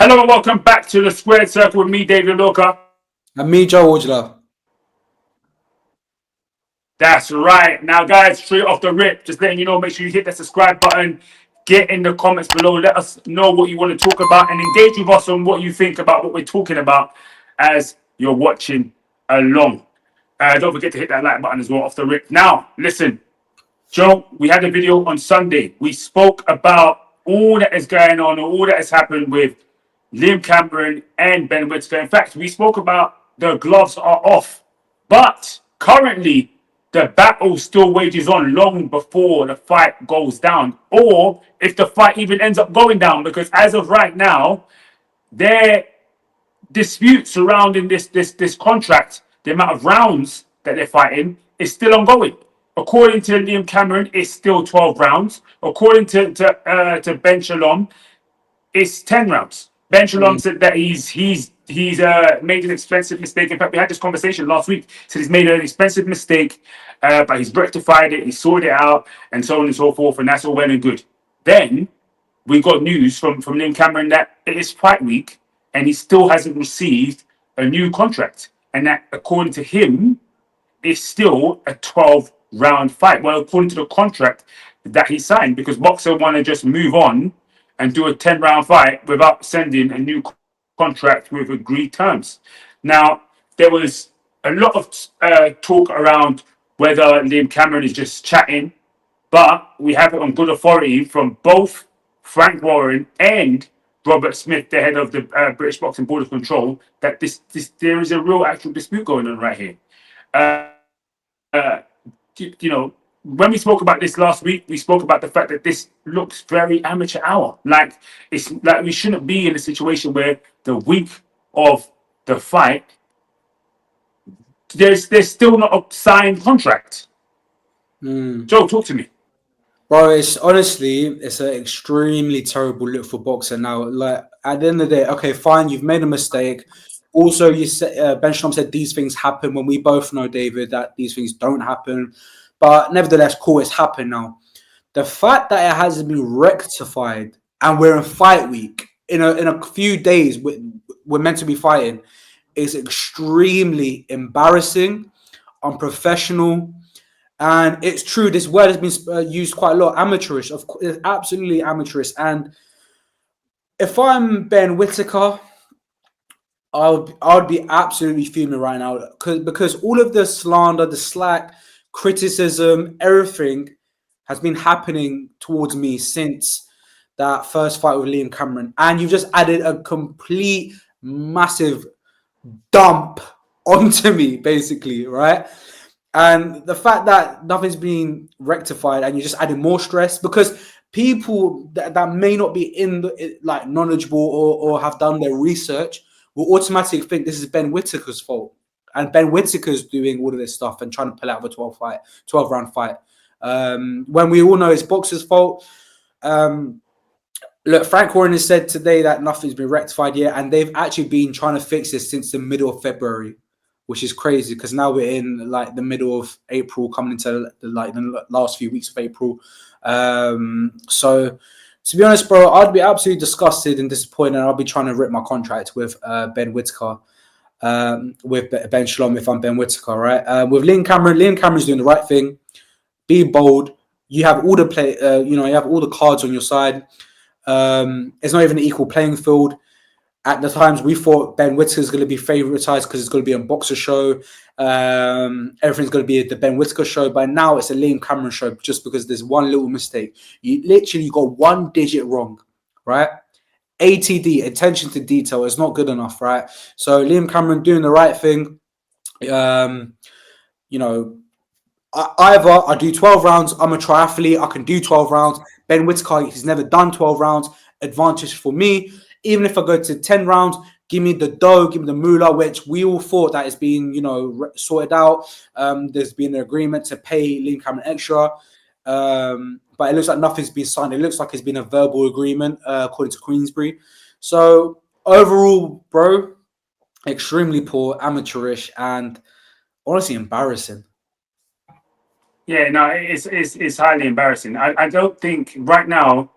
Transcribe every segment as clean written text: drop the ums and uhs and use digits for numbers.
Hello and welcome back to the Squared Circle with me, David Lorca. And me, Joe Wojla. That's right. Now, guys, straight off the rip, just letting you know, make sure you hit that subscribe button. Get in the comments below. Let us know what you want to talk about and engage with us on what you think about what we're talking about as you're watching along. Don't forget to hit that like button as well off the rip. Now, listen, Joe, we had a video on Sunday. We spoke about all that is going on, all that has happened with Liam Cameron and Ben Whittaker. In fact, we spoke about the gloves are off. But currently, the battle still wages on long before the fight goes down. Or if the fight even ends up going down. Because as of right now, their dispute surrounding this contract, the amount of rounds that they're fighting, is still ongoing. According to Liam Cameron, it's still 12 rounds. According to Ben Shalom, it's 10 rounds. Ben Shalom said that he's made an expensive mistake. In fact, we had this conversation last week. Said he's made an expensive mistake, but he's rectified it, he sorted it out, and so on and so forth, and that's all well and good. Then we got news from Liam Cameron that it is fight week, and he still hasn't received a new contract, and that according to him, it's still a 12-round fight. Well, according to the contract that he signed, because Boxer want to just move on and do a 10-round fight without sending a new contract with agreed terms. Now, there was a lot of talk around whether Liam Cameron is just chatting, but we have it on good authority from both Frank Warren and Robert Smith, the head of the British Boxing Board of Control, that there is a real actual dispute going on right here. When we spoke about this last week, we spoke about the fact that this looks very amateur hour. Like it's like we shouldn't be in a situation where the week of the fight, there's still not a signed contract. Joe, talk to me. Bro, it's an extremely terrible look for boxing now. Like at the end of the day, okay, fine, you've made a mistake. Also, you said Ben Shalom said these things happen when we both know, David, that these things don't happen. But nevertheless, cool, it's happened now. The fact that it hasn't been rectified and we're in fight week in a few days, we're meant to be fighting, is extremely embarrassing, unprofessional. And it's true, this word has been used quite a lot, amateurish. Of course, it's absolutely amateurish. And if I'm Ben Whittaker, I would be absolutely fuming right now because all of the slander, the slack, criticism, everything has been happening towards me since that first fight with Liam Cameron. And you've just added a complete massive dump onto me, basically, right? And the fact that nothing's been rectified and you're just adding more stress because people that may not be knowledgeable or have done their research will automatically think this is Ben Whittaker's fault. And Ben Whittaker's doing all of this stuff and trying to pull out of a 12-round fight. When we all know it's boxer's fault. Look, Frank Warren has said today that nothing's been rectified yet. And they've actually been trying to fix this since the middle of February, which is crazy because now we're in like the middle of April, coming into the last few weeks of April. So to be honest, bro, I'd be absolutely disgusted and disappointed. I'll be trying to rip my contract with Ben Whittaker. With Ben Shalom if I'm Ben Whittaker, right? With Liam Cameron's doing the right thing. Be bold. You have all the you have all the cards on your side. It's not even an equal playing field. At the times we thought Ben Whittaker is going to be favoritized because it's going to be a boxer show. Everything's going to be the Ben Whittaker show. But now it's a Liam Cameron show just because there's one little mistake. You literally got one digit wrong, right? ATD, attention to detail, is not good enough, right? So Liam Cameron doing the right thing. Either I do 12 rounds, I'm a triathlete, I can do 12 rounds. Ben Whittaker, he's never done 12 rounds. Advantage for me. Even if I go to 10 rounds, give me the dough, give me the moolah, which we all thought that it's been, sorted out. There's been an agreement to pay Liam Cameron extra. But it looks like nothing's been signed. It looks like it's been a verbal agreement, according to Queensbury. So overall, bro, extremely poor, amateurish, and honestly embarrassing. Yeah, no, it's highly embarrassing. I don't think right now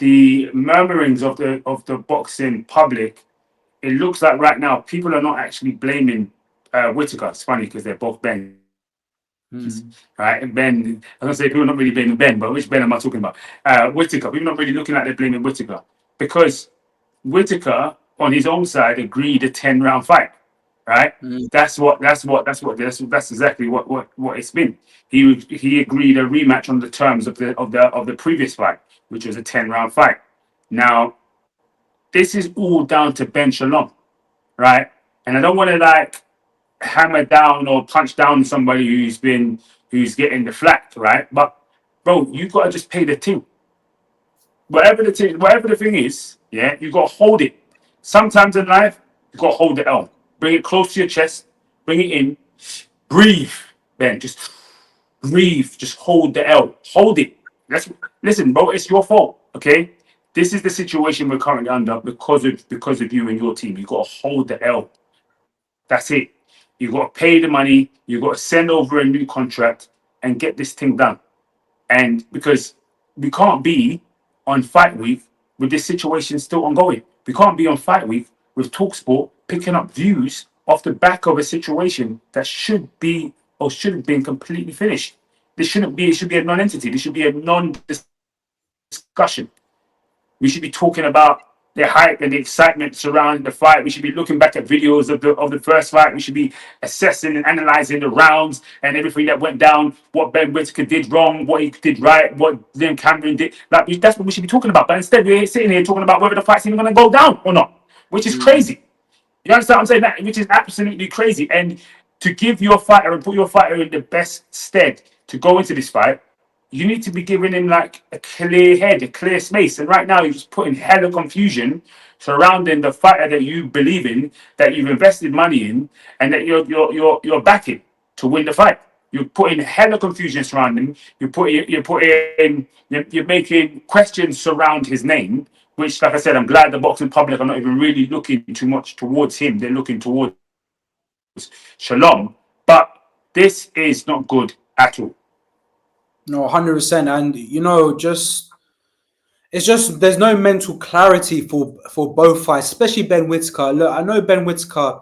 the murmurings of the boxing public, it looks like right now people are not actually blaming Whittaker. It's funny because they're both Bens, right? And Ben, I'm gonna say people are not really blaming Ben, but which Ben am I talking about? Whittaker. People are not really looking like they're blaming Whittaker because Whittaker on his own side agreed a 10-round fight, right? That's exactly what it's been. He agreed a rematch on the terms of the previous fight, which was a 10-round fight. Now, this is all down to Ben Shalom, right? And I don't want to like hammer down or punch down somebody who's getting the flack, right? But bro, you gotta just pay the team. Whatever the thing is, yeah, you gotta hold it. Sometimes in life, you gotta hold the L. Bring it close to your chest, bring it in, breathe, Ben. Just breathe. Just hold the L. Hold it. Listen, bro, it's your fault. Okay? This is the situation we're currently under because of you and your team. You gotta hold the L. That's it. You got to pay the money. You got to send over a new contract and get this thing done. And because we can't be on fight week with this situation still ongoing. We can't be on fight week with Talksport picking up views off the back of a situation that should be or should have been completely finished. This shouldn't be. It should be a non-entity. This should be a non-discussion. We should be talking about the hype and the excitement surrounding the fight. We should be looking back at videos of the first fight. We should be assessing and analyzing the rounds and everything that went down, what Ben Whittaker did wrong, what he did right, what Liam Cameron did. Like that's what we should be talking about. But instead, we're sitting here talking about whether the fight's even going to go down or not, which is crazy. You understand what I'm saying? That which is absolutely crazy. And to give your fighter and put your fighter in the best stead to go into this fight, you need to be giving him like a clear head, a clear space. And right now, you're just putting hella confusion surrounding the fighter that you believe in, that you've invested money in, and that you're backing to win the fight. You're putting hella confusion surrounding him. You're making questions surround his name. Which, like I said, I'm glad the boxing public are not even really looking too much towards him. They're looking towards Shalom. But this is not good at all. No, 100%. And it's just there's no mental clarity for both fights, especially Ben Whittaker. Look, I know Ben Whittaker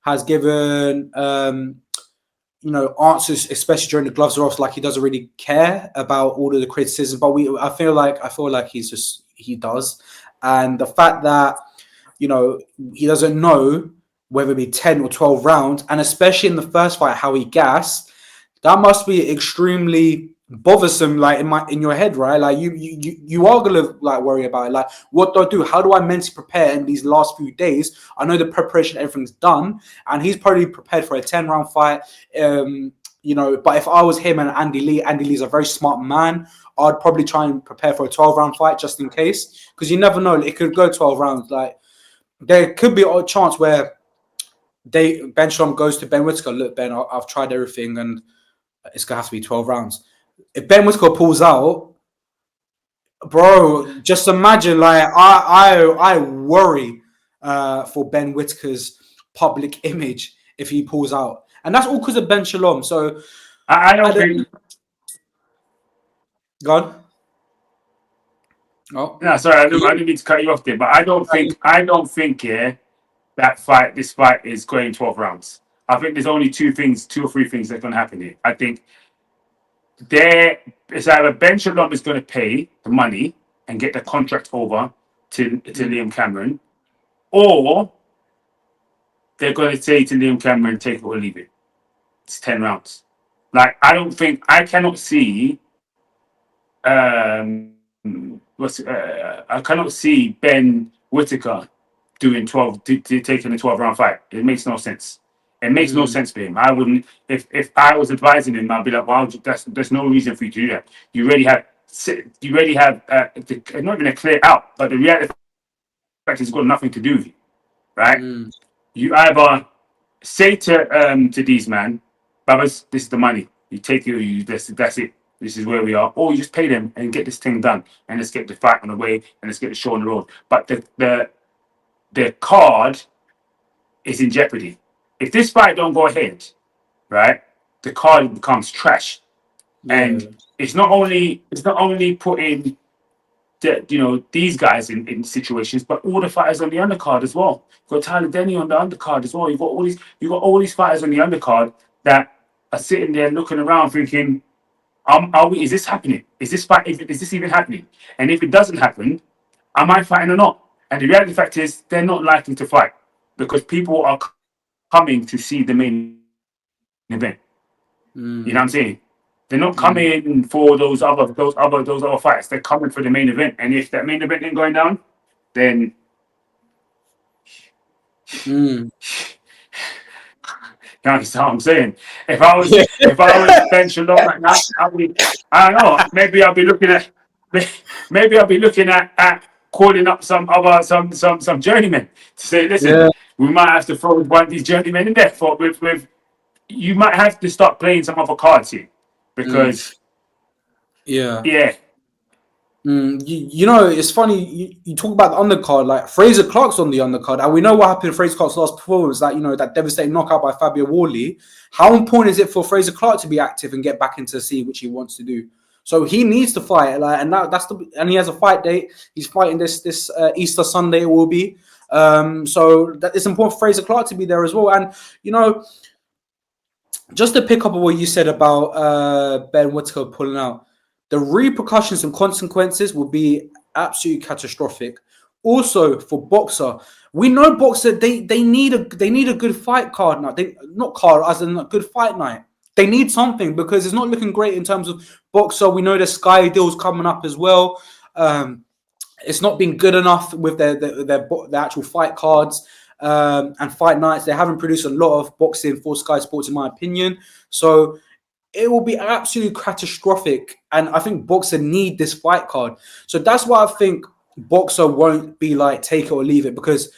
has given answers, especially during the gloves are off, like he doesn't really care about all of the criticism. But I feel like he does, and the fact that he doesn't know whether it be 10 or 12 rounds, and especially in the first fight how he gassed, that must be extremely bothersome, like in your head, right? Like you are gonna like worry about it. Like, what do I do? How do I mentally prepare in these last few days? I know the preparation, everything's done, and he's probably prepared for a 10-round fight. But if I was him and Andy Lee's a very smart man. I'd probably try and prepare for a 12-round fight just in case, because you never know. It could go 12 rounds. Like, there could be a chance where Ben Shalom goes to Ben Whittaker. Look, Ben, I've tried everything, and it's gonna have to be 12 rounds. If Ben Whittaker pulls out, bro, just imagine. Like, I worry for Ben Whittaker's public image if he pulls out, and that's all because of Ben Shalom. So I don't think. Go on. Oh, No, sorry, I didn't mean to cut you off there, but I don't think, yeah, this fight is going 12 rounds. I think there's only two or three things that can happen here. I think it's either Ben Shalom is going to pay the money and get the contract over to Liam Cameron, or they're going to say to Liam Cameron, take it or leave it. It's 10 rounds. Like, I cannot see. I cannot see Ben Whittaker doing taking a 12-round fight. It makes no sense. It makes no sense for him. I wouldn't. If I was advising him, I'd be like, "Well, there's no reason for you to do that. You already have not even a clear out, but the reality fact is, it's got nothing to do with you, right? You either say to these man, brothers, this is the money. You take it or that's it. This is where we are. Or you just pay them and get this thing done. And let's get the fight on the way and let's get the show on the road. But the card is in jeopardy. If this fight don't go ahead, right, the card becomes trash. Yeah. And it's not only putting these guys in situations, but all the fighters on the undercard as well. You've got Tyler Denny on the undercard as well. You've got all these fighters on the undercard that are sitting there looking around thinking, is this happening? Is this even happening? And if it doesn't happen, am I fighting or not? And the reality fact is, they're not likely to fight because people are coming to see the main event. You know what I'm saying? They're not coming for those other fights. They're coming for the main event. And if that main event ain't going down, then Mm. you understand what I'm saying? If I was Yeah. if I was Ben Shalom right now, I don't know, maybe I'll be looking at calling up some journeymen to say, listen, Yeah. we might have to throw one of these journeymen in there for with you might have to start playing some other cards here. Mm. Because Yeah. yeah, You know, it's funny. You talk about the undercard, like Fraser Clark's on the undercard, and we know what happened in Fraser Clark's last performance. That that devastating knockout by Fabio Worley. How important is it for Fraser Clark to be active and get back into the scene, which he wants to do? So he needs to fight, like, and he has a fight date. He's fighting this Easter Sunday. It will be. So that it's important for Fraser Clark to be there as well. And you know, just to pick up on what you said about Ben Whittaker pulling out, the repercussions and consequences will be absolutely catastrophic. Also for Boxer, we know Boxer they need a good fight card now. They not card as in a good fight night. They need something because it's not looking great in terms of Boxer. We know the Sky deal's coming up as well. It's not been good enough with their actual fight cards and fight nights. They haven't produced a lot of boxing for Sky Sports, in my opinion. So it will be absolutely catastrophic. And I think Boxer need this fight card. So that's why I think Boxer won't be like take it or leave it, because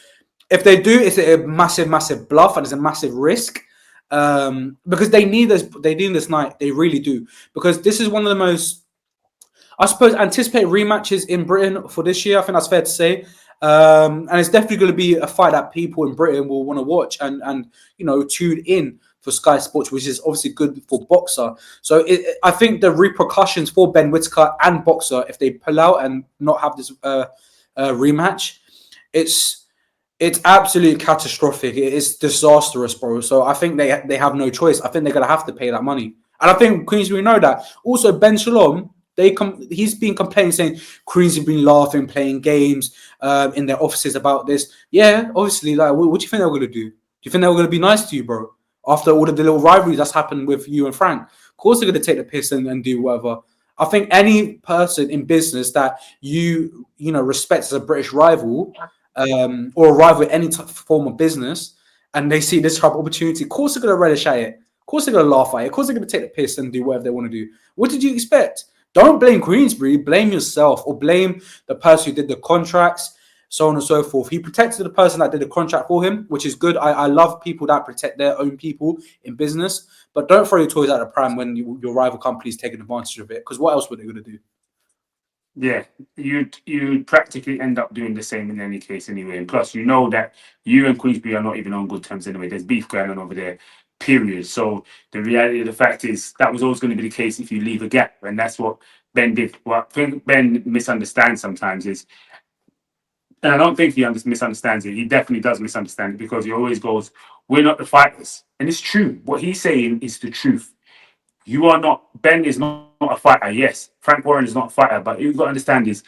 if they do, it's a massive bluff and it's a massive risk. Because they need this night. They really do. Because this is one of the most, I suppose, anticipated rematches in Britain for this year. I think that's fair to say. And it's definitely going to be a fight that people in Britain will want to watch and tune in for Sky Sports, which is obviously good for Boxer. So I think the repercussions for Ben Whittaker and Boxer, if they pull out and not have this rematch, it's absolutely catastrophic. It is disastrous, bro. So I think they have no choice. I think they're going to have to pay that money. And I think Queensbury know that. Also, Ben Shalom, he's been complaining, saying Queens have been laughing, playing games in their offices about this. Yeah, obviously, like, what do you think they were going to do? Do you think they were going to be nice to you, bro? After all of the little rivalries that's happened with you and Frank, of course they're going to take the piss and do whatever. I think any person in business that you respect as a British rival or a rival in any form of business, and they see this type of opportunity, of course they're going to relish at it. Of course they're going to laugh at it. Of course they're going to take the piss and do whatever they want to do. What did you expect? Don't blame Queensbury, blame yourself, or blame the person who did the contracts, so on and so forth. He protected the person that did the contract for him, which is good. I love people that protect their own people in business, but don't throw your toys out of pram when your rival company is taking advantage of it, because what else were they going to do? yeah, you'd practically end up doing the same in any case anyway. And plus, you know that you and Queensbury are not even on good terms anyway. There's beef going on over there, period. So the reality of the fact is that was always going to be the case if you leave a gap, and that's what Ben did. What I think Ben misunderstands sometimes is, and I don't think he misunderstands it. He definitely does misunderstand it because he always goes, "We're not the fighters," and it's true. What he's saying is the truth. You are not. Ben is not a fighter. Yes, Frank Warren is not a fighter, but you've got to understand is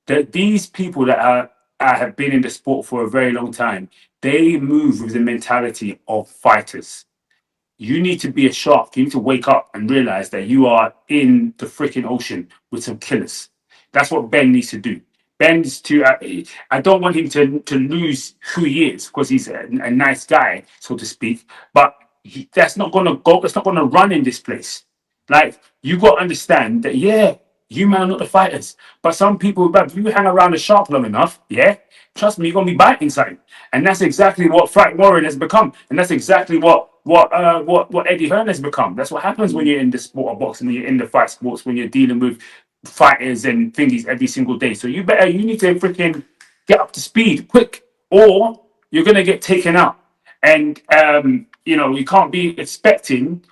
that these people that have been in the sport for a very long time, they move with the mentality of fighters. You need to be a shark. You need to wake up and realize that you are in the freaking ocean with some killers. That's what Ben needs to do. Ben's to. I don't want him to lose who he is because he's a nice guy, so to speak. But that's not gonna go. That's not gonna run in this place. Like, you got to understand that. Yeah, you man are not the fighters, but some people. But if you hang around the shark long enough, yeah, trust me, you're gonna be biting something. And that's exactly what Frank Warren has become, and that's exactly what Eddie Hearn has become. That's what happens when you're in the sport of boxing, when you're in the fight sports, when you're dealing with fighters and thingies every single day. So you need to freaking get up to speed quick, or you're gonna get taken out. And you can't be expecting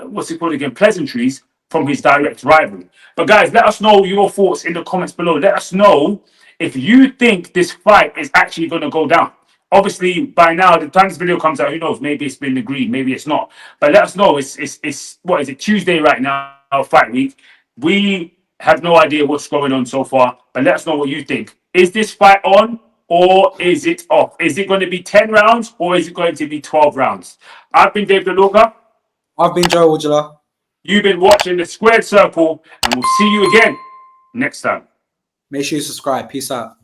what's it called again, pleasantries from his direct rival. But guys, let us know your thoughts in the comments below. Let us know if you think this fight is actually going to go down. Obviously, by now, the time this video comes out, who knows? Maybe it's been agreed, maybe it's not. But let us know. It's what is it? Tuesday right now, fight week. We have no idea what's going on so far, but let us know what you think. Is this fight on or is it off? Is it going to be 10 rounds or is it going to be 12 rounds? I've been Dave DeLuca. I've been Joe Woodula. You've been watching The Squared Circle, and we'll see you again next time. Make sure you subscribe. Peace out.